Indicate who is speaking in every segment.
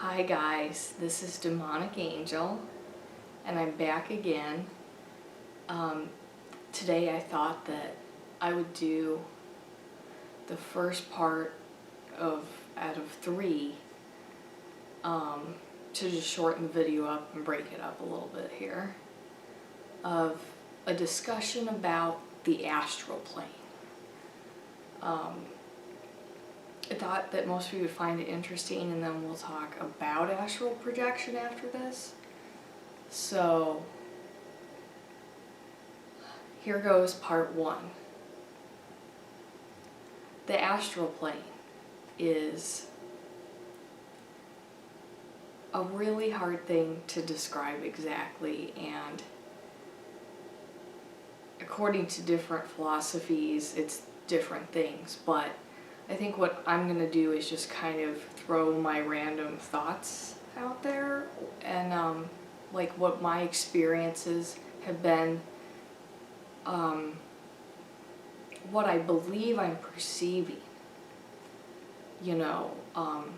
Speaker 1: Hi guys, this is Demonick Angel, and I'm back again. Today I thought that I would do the first part out of 3 to just shorten the video up and break it up a little bit here, of a discussion about the astral plane. I thought that most of you would find it interesting, and then we'll talk about astral projection after this. So here goes part 1. The astral plane is a really hard thing to describe exactly, and according to different philosophies, it's different things, but I think what I'm going to do is just kind of throw my random thoughts out there, and like what my experiences have been, what I believe I'm perceiving, on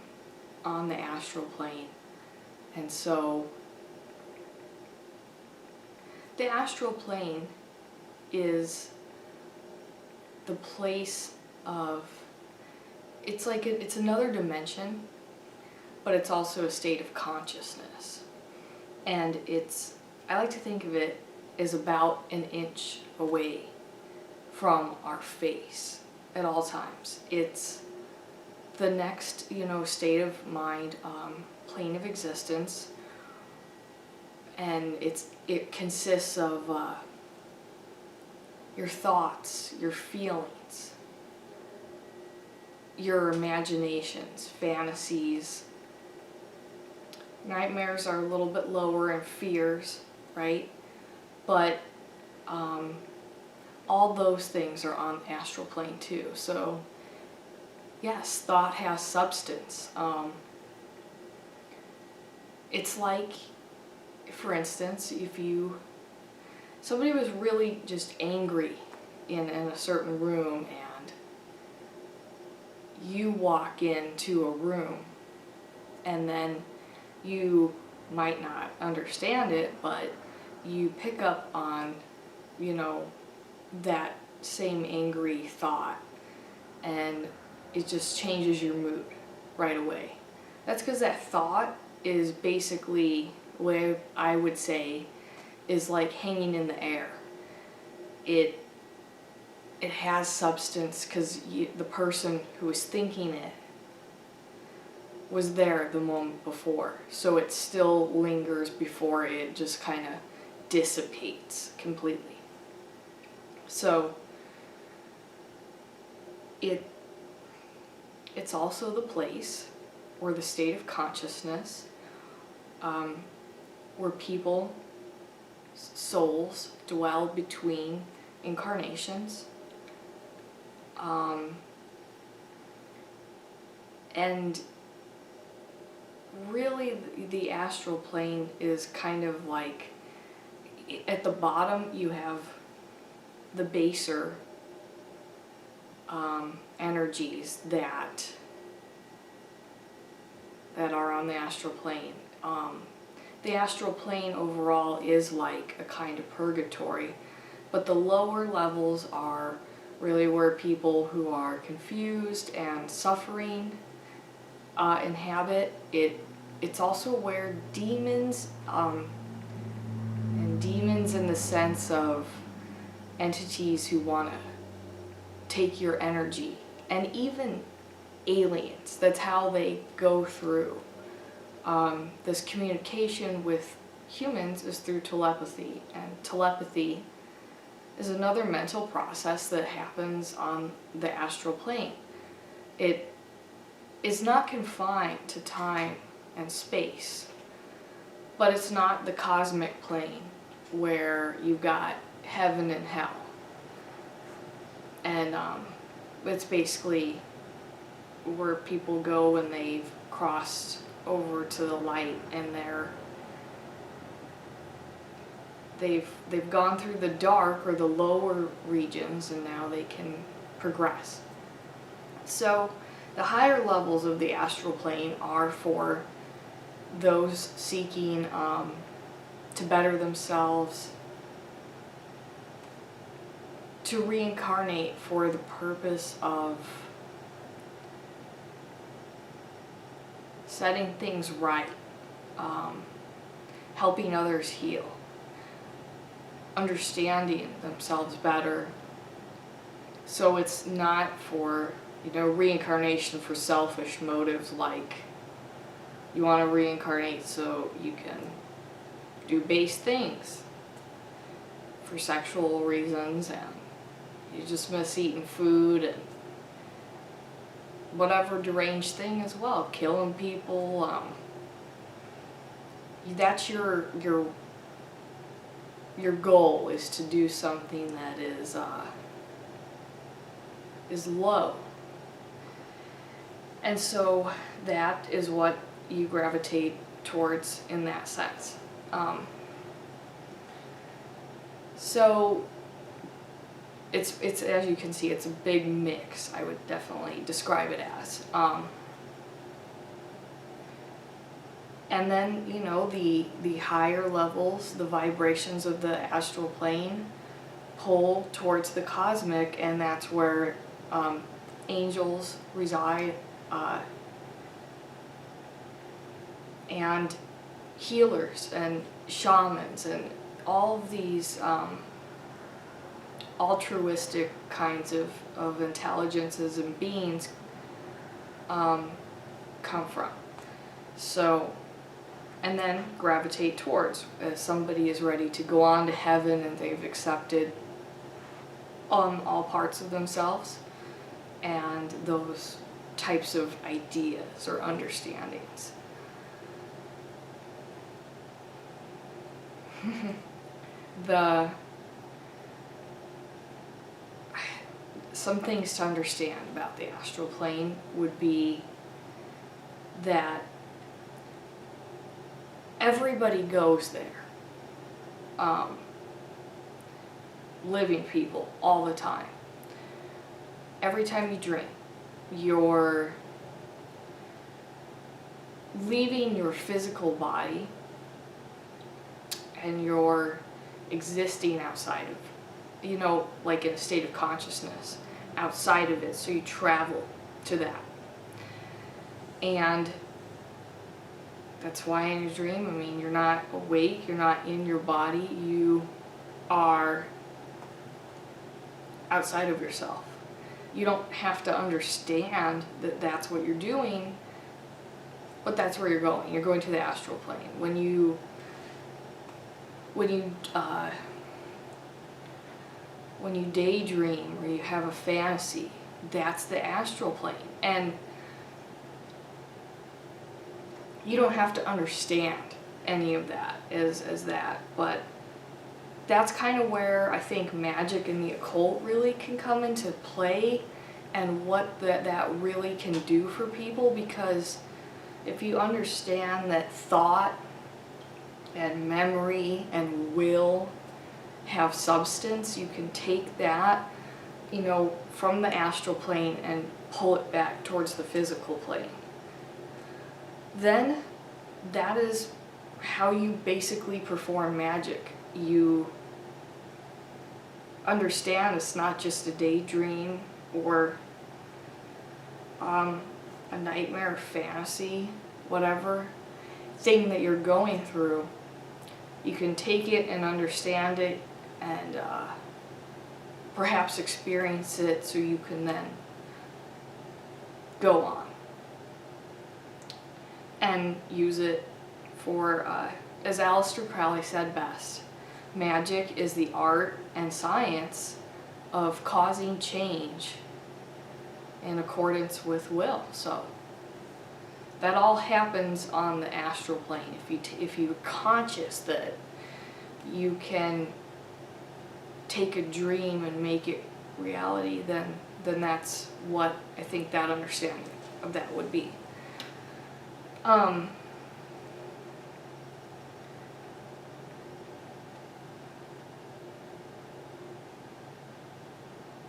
Speaker 1: the astral plane. And so the astral plane is the place of, it's another dimension, but it's also a state of consciousness. And I like to think of it as about an inch away from our face at all times. It's the next, state of mind, plane of existence, and it consists of your thoughts, your feelings, your imaginations, fantasies. Nightmares are a little bit lower, and fears, right? But all those things are on the astral plane too. So yes, thought has substance. It's like, for instance, if somebody was really just angry in a certain room, and you walk into a room, and then you might not understand it, but you pick up on, that same angry thought, and it just changes your mood right away. That's because that thought is basically, the way I would say, is like hanging in the air. It has substance because the person who was thinking it was there the moment before, so it still lingers before it just kind of dissipates completely. So it's also the place, or the state of consciousness, where people, souls, dwell between incarnations. And really the astral plane is kind of like, at the bottom you have the baser energies that are on the astral plane. The astral plane overall is like a kind of purgatory, but the lower levels are really where people who are confused and suffering inhabit. It's also where demons, and demons in the sense of entities who want to take your energy, and even aliens. That's how they go through. This communication with humans is through telepathy, and telepathy is another mental process that happens on the astral plane. It is not confined to time and space, but it's not the cosmic plane where you've got heaven and hell. And it's basically where people go when they've crossed over to the light, and they've gone through the dark or the lower regions, and now they can progress. So the higher levels of the astral plane are for those seeking to better themselves, to reincarnate for the purpose of setting things right, helping others heal, understanding themselves better. So it's not for, reincarnation for selfish motives, like you want to reincarnate so you can do base things for sexual reasons, and you just miss eating food and whatever deranged thing as well, killing people. That's your goal, is to do something that is low. And so that is what you gravitate towards in that sense. So it's as you can see, it's a big mix. I would definitely describe it as. And then, the higher levels, the vibrations of the astral plane pull towards the cosmic, and that's where angels reside, and healers and shamans and all of these altruistic kinds of intelligences and beings come from. So, and then gravitate towards, as somebody is ready to go on to heaven and they've accepted all parts of themselves and those types of ideas or understandings. Some things to understand about the astral plane would be that everybody goes there. Living people all the time. Every time you dream, you're leaving your physical body and you're existing outside of, like in a state of consciousness, outside of it. So you travel to that. And that's why in a dream, you're not awake, you're not in your body, you are outside of yourself. You don't have to understand that that's what you're doing, but that's where you're going. You're going to the astral plane. When you daydream or you have a fantasy, that's the astral plane. And you don't have to understand any of that as that, but that's kind of where I think magic and the occult really can come into play, and what that really can do for people. Because if you understand that thought and memory and will have substance, you can take that, from the astral plane and pull it back towards the physical plane. Then that is how you basically perform magic. You understand it's not just a daydream or a nightmare, fantasy, whatever thing that you're going through. You can take it and understand it and perhaps experience it, so you can then go on and use it for, as Aleister Crowley said best, magic is the art and science of causing change in accordance with will. So that all happens on the astral plane. If you're conscious that you can take a dream and make it reality, then that's what I think that understanding of that would be. A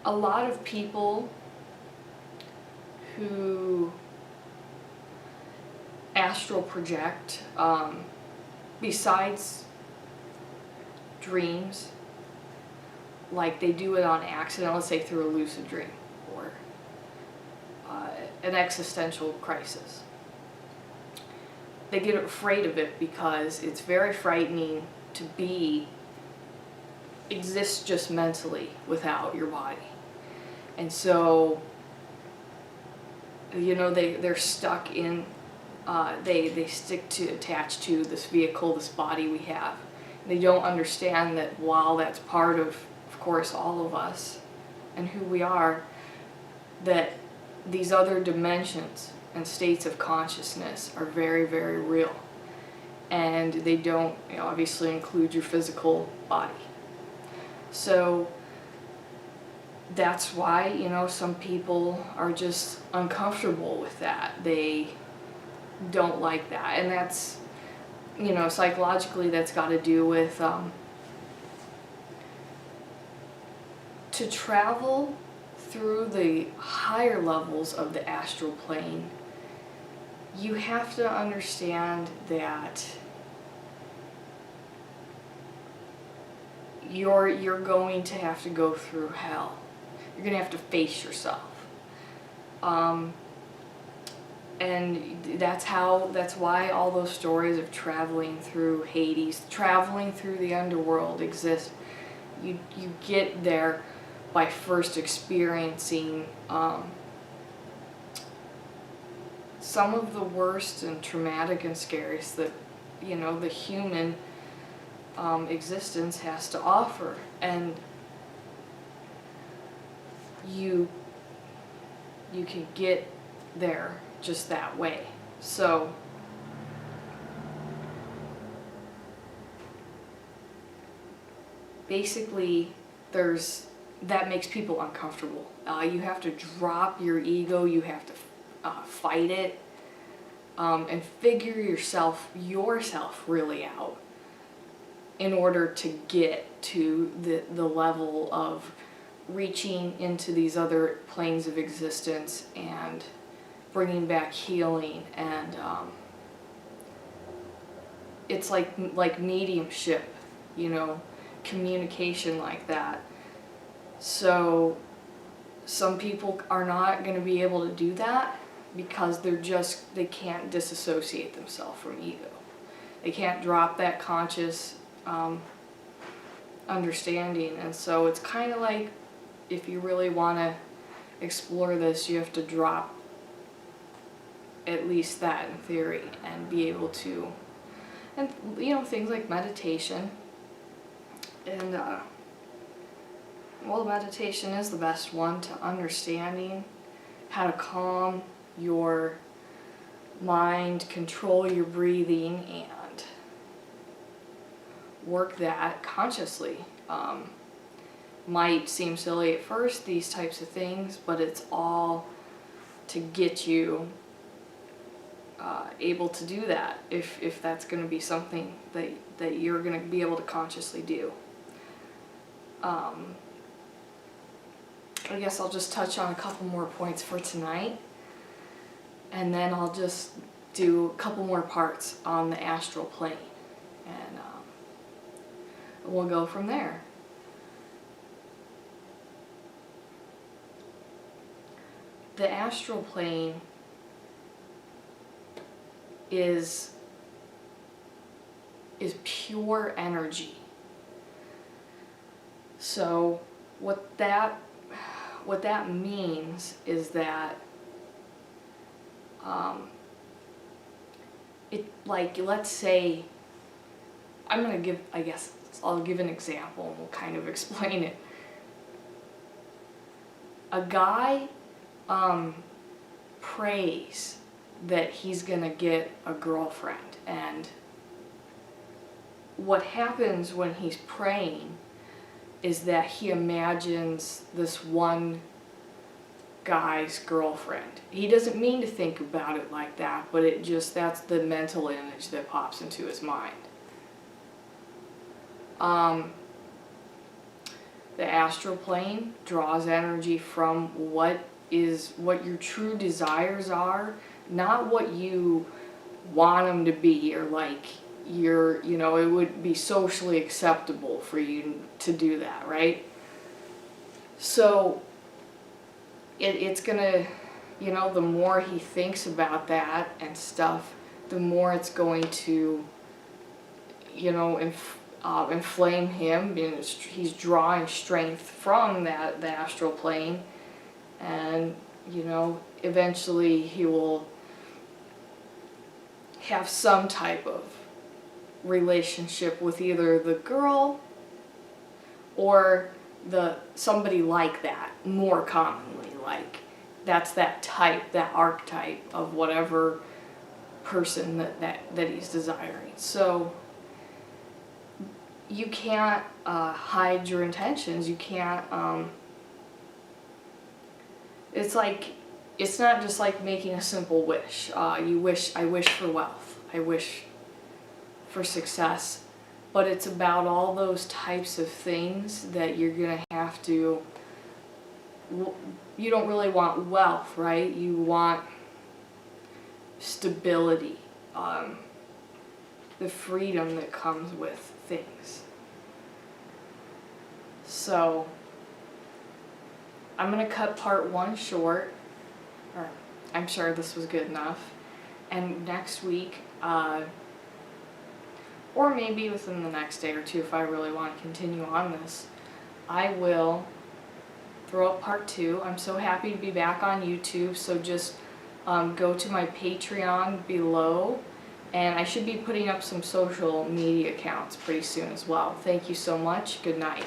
Speaker 1: lot of people who astral project, besides dreams, like they do it on accident, let's say through a lucid dream or an existential crisis. They get afraid of it because it's very frightening to exist just mentally without your body. And so, you know, they're stuck in, they attached to this vehicle, this body we have. They don't understand that while that's part of course, all of us and who we are, that these other dimensions and states of consciousness are very, very real. And they don't, you know, obviously include your physical body. So that's why, you know, some people are just uncomfortable with that. They don't like that. And that's, you know, psychologically that's got to do with to travel through the higher levels of the astral plane, you have to understand that you're going to have to go through hell. You're going to have to face yourself. And that's why all those stories of traveling through Hades, traveling through the underworld exist. You get there by first experiencing some of the worst and traumatic and scariest that, you know, the human existence has to offer. And you can get there just that way. So basically that makes people uncomfortable. You have to drop your ego, you have to fight it, and figure yourself really out in order to get to the level of reaching into these other planes of existence and bringing back healing. And it's like mediumship, you know, communication like that. So some people are not going to be able to do that because they can't disassociate themselves from ego. They can't drop that conscious understanding. And so it's kind of like, if you really want to explore this, you have to drop at least that in theory and be able to, and you know, things like meditation. And well, meditation is the best one to understanding how to calm your mind, control your breathing, and work that consciously. Might seem silly at first, these types of things, but it's all to get you able to do that, if that's going to be something that you're going to be able to consciously do. I guess I'll just touch on a couple more points for tonight, and then I'll just do a couple more parts on the astral plane, and we'll go from there. The astral plane is pure energy. So what that means is that let's say, I'll give an example and we'll kind of explain it. A guy prays that he's gonna get a girlfriend, and what happens when he's praying is that he imagines this one guy's girlfriend. He doesn't mean to think about it like that, but that's the mental image that pops into his mind. The astral plane draws energy from what your true desires are, not what you want him to be, or like you're, you know, it would be socially acceptable for you to do that, right? So it's gonna, you know, the more he thinks about that and stuff, the more it's going to, you know, inflame him. And he's drawing strength from the astral plane, and, you know, eventually he will have some type of relationship with either the girl or somebody like that, more commonly. Like, that's that type, that archetype of whatever person that he's desiring. So you can't hide your intentions. You can't, it's like, it's not just like making a simple wish. I wish for wealth, I wish for success, but it's about all those types of things that you're gonna have to, you don't really want wealth, right? You want stability, the freedom that comes with things. So I'm gonna cut part 1 short, or I'm sure this was good enough, and next week, or maybe within the next day or two, if I really want to continue on this, I will throw up part 2. I'm so happy to be back on YouTube, so just go to my Patreon below, and I should be putting up some social media accounts pretty soon as well. Thank you so much. Good night.